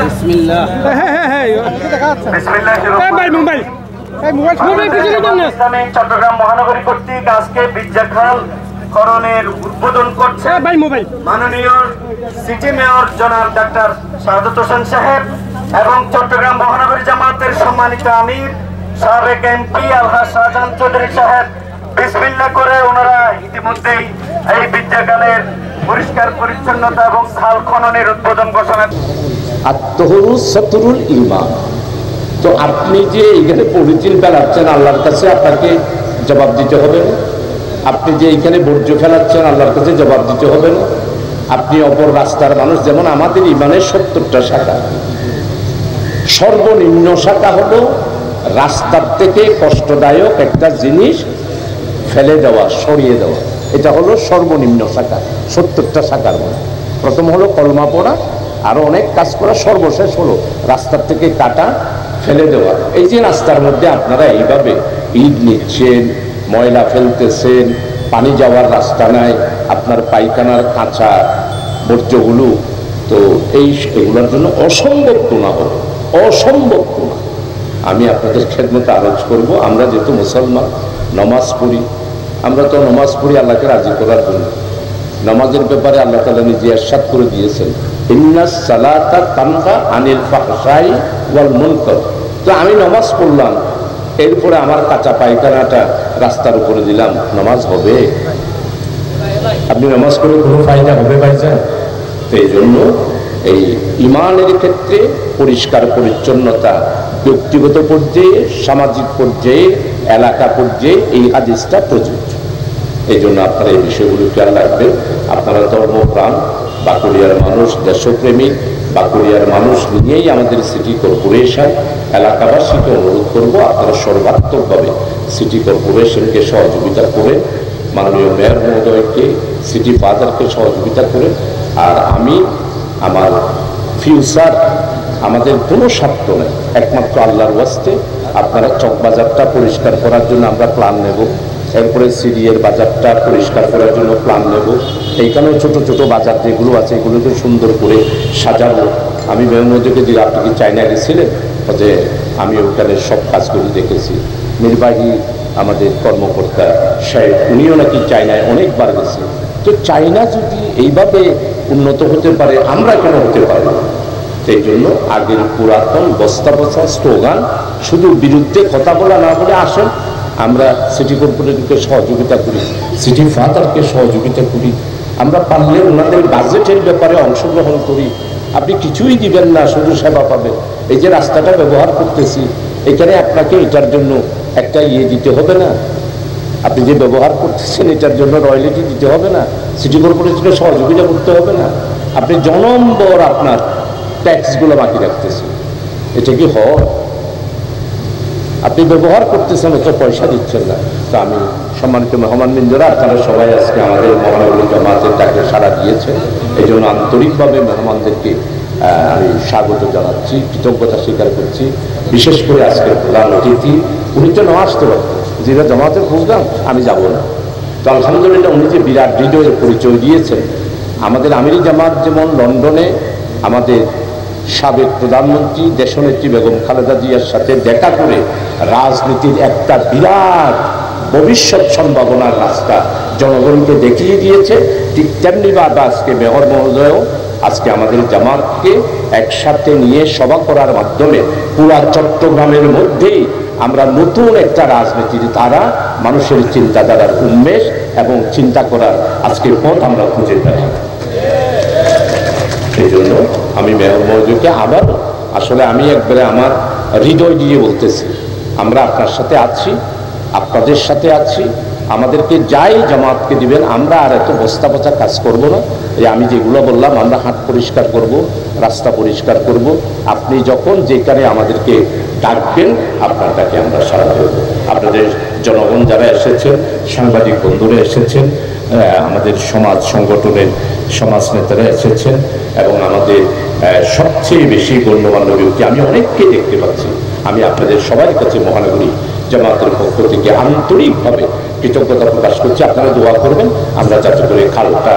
বিসমিল্লাহ। চট্টগ্রাম মহানগরী কর্তৃক আজকে বিদ্যাখাল করণের উদ্বোধন করছে মাননীয় সিটি মেয়র জনাব ডাক্তার শাহাদাত হোসেন সাহেব এবং চট্টগ্রাম মহানগরী জামাতের সম্মানিত আমির সাবেক এমপি আলহাজ শাহজাহান চৌধুরী সাহেব। বিসমিল্লাহ করে ওনারা ইতিমধ্যেই এই বিদ্যাখালের পরিষ্কার পরিচ্ছন্নতা এবং খাল খননের উদ্বোধন ঘোষণা। আত্মহরু সতরুল ইমান। তো আপনি যে এখানে পলিথিন ফেলাচ্ছেন আল্লাহর কাছে আপনাকে জবাব দিতে হবে না। আপনি যে এখানে বর্জ্য ফেলাচ্ছেন আল্লাহর কাছে জবাব দিতে হবে না। আপনি অপর রাস্তার মানুষ, যেমন আমাদের ইমানের 70টা শাখা, সর্বনিম্ন শাখা হলো রাস্তার থেকে কষ্টদায়ক একটা জিনিস ফেলে দেওয়া, সরিয়ে দেওয়া। এটা হলো সর্বনিম্ন শাখা 70টা শাখার মধ্যে। প্রথম হলো কলমা পড়া, আরো অনেক কাজ করা। সর্বশেষ হলো রাস্তার থেকে কাটা, ফেলে দেওয়া। এই যে রাস্তার মধ্যে আপনারা এইভাবে ইট নিচ্ছেন, ময়লা ফেলতেছেন, পানি যাওয়ার রাস্তা নাই, আপনার পায়খানার কাঁচা বর্জ্যগুলো, তো এগুলোর জন্য অসম্ভব গুনাহ হবে, অসম্ভব গুনাহ। আমি আপনাদের খেদমতে আরজ করব, আমরা যেহেতু মুসলমান নমাজ পড়ি, আমরা তো নমাজ পড়ি আল্লাহকে রাজি করার জন্য। নামাজের ব্যাপারে আল্লাহ তাআলা নিজে ইরশাদ করে দিয়েছেন, ইন্নাস সালাতা তানহা আনিল ফাহশাই ওয়াল মুনকার। তো আমি নামাজ পড়লাম, এরপরে আমার কাঁচা পায়খানাটা রাস্তার উপরে দিলাম, নামাজ হবে? আপনি নামাজ পড়ে কোনো ফায়দা হবে ভাইজান? তো এই জন্য এই ইমানের ক্ষেত্রে পরিষ্কার পরিচ্ছন্নতা ব্যক্তিগত পর্যায়ে, সামাজিক পর্যায়ে, এলাকা পর্যায়ে এই হাদিসটা প্রযোজ্য। এই জন্য আপনারা এই বিষয়গুলো খেয়াল রাখবেন। আপনারা ধর্মপ্রাণ, বাঁকুড়িয়ার মানুষ, দেশপ্রেমিক, বাঁকুড়িয়ার মানুষ নিয়েই আমাদের সিটি কর্পোরেশন। এলাকাবাসীকে অনুরোধ করব, আপনারা সর্বাত্মকভাবে সিটি কর্পোরেশনকে সহযোগিতা করে, মাননীয় মেয়র মহোদয়কে, সিটি ফাদারকে সহযোগিতা করে। আর আমি আমার ফিউচার, আমাদের কোনো স্বার্থ নেই, একমাত্র আল্লাহর ওয়াস্তে আপনারা চকবাজারটা পরিষ্কার করার জন্য আমরা প্ল্যান নেব। এরপরে সিডিএর বাজারটা পরিষ্কার করার জন্য প্ল্যান নেব। এইখানেও ছোট ছোট বাজার যেগুলো আছে এগুলোকে সুন্দর করে সাজাবো। আমি মেয়র মহোদয়কে যে আপনি কি চায়না গেছিলেন, যে আমি ওখানে সব কাজগুলো দেখেছি। নির্বাহী আমাদের কর্মকর্তা সাহেব, উনিও নাকি চায়নায় অনেকবার গেছে। তো চায়না যদি এইভাবে উন্নত হতে পারে, আমরা কেন হতে পারব? সেই জন্য আগের পুরাতন বস্তা বস্তা স্লোগান, শুধু বিরুদ্ধে কথা বলা না বলে আসেন আমরা সিটি কর্পোরেশনকে সহযোগিতা করি, সিটি ফাদারকে সহযোগিতা করি। আমরা পারলে ওনাদের বাজেটের ব্যাপারে অংশগ্রহণ করি। আপনি কিছুই দিবেন না, শুধু সেবা পাবেন। এই যে রাস্তাটা ব্যবহার করতেছি, এখানে আপনাকে এটার জন্য একটা দিতে হবে না? আপনি যে ব্যবহার করতেছেন এটার জন্য রয়্যালিটি দিতে হবে না? সিটি কর্পোরেশনকে সহযোগিতা করতে হবে না? আপনি জনম্বর আপনার ট্যাক্সগুলো বাকি রাখতেছেন, এটা কি হয়? আপনি ব্যবহার করতেছেন, অত পয়সা দিচ্ছেন না। তো আমি সম্মানিত মেহমানবৃন্দরা, আপনারা সবাই আজকে আমাদের মহানগরী জামাতের ডাকে সাড়া দিয়েছেন। এই জন্য আন্তরিকভাবে মেহমানদেরকে আমি স্বাগত জানাচ্ছি, কৃতজ্ঞতা স্বীকার করছি। বিশেষ করে আজকের প্রধান অতিথি, উনি তো না আসতে পারতেন, যেটা জামাতের প্রোগ্রাম, আমি যাব না। তো আলহামদুলিল্লাহ উনি যে বিরাট হৃদয়ের পরিচয় দিয়েছেন। আমাদের আমিরি জামাত যেমন লন্ডনে আমাদের সাবেক প্রধানমন্ত্রী দেশনেত্রী বেগম খালেদা জিয়ার সাথে দেখা করে রাজনীতির একটা বিরাট ভবিষ্যৎ সম্ভাবনার রাস্তা জনগণকে দেখিয়ে দিয়েছে, ঠিক তেমনিভাবে আজকে মেয়র মহোদয়ও আজকে আমাদের জামাতকে একসাথে নিয়ে সভা করার মাধ্যমে পুরা চট্টগ্রামের মধ্যেই আমরা নতুন একটা রাজনীতির ধারা, মানুষের চিন্তাধারার উন্মেষ এবং চিন্তা করার আজকের পথ আমরা খুঁজে পাই। সেই জন্য আমি মেয়র মহোদয়কে আবার, আসলে আমি একবারে আমার হৃদয় দিয়ে বলতেছি, আমরা আপনার সাথে আছি, আপনাদের সাথে আছি। আমাদেরকে যাই জামাতকে দিবেন, আমরা আর এত বস্তা পচা কাজ করব না। এই আমি যেগুলো বললাম, আমরা হাট পরিষ্কার করব, রাস্তা পরিষ্কার করব। আপনি যখন যেখানে আমাদেরকে ডাকবেন, আপনার ডাকে আমরা সাড়া দেব। আপনাদের জনগণ যারা এসেছেন, সাংবাদিক বন্ধুরা এসেছেন, আমাদের সমাজ সংগঠনের সমাজ নেতারা এসেছেন, এবং আমাদের সবচেয়ে বেশি গণ্যমান্য ব্যক্তি, আমি অনেককে দেখতে পাচ্ছি। আমি আপনাদের সবার কাছে মহানগরী জামাতের পক্ষ থেকে আন্তরিকভাবে কৃতজ্ঞতা প্রকাশ করছি। আপনারা দোয়া করবেন আমরা যাতে করে খালটা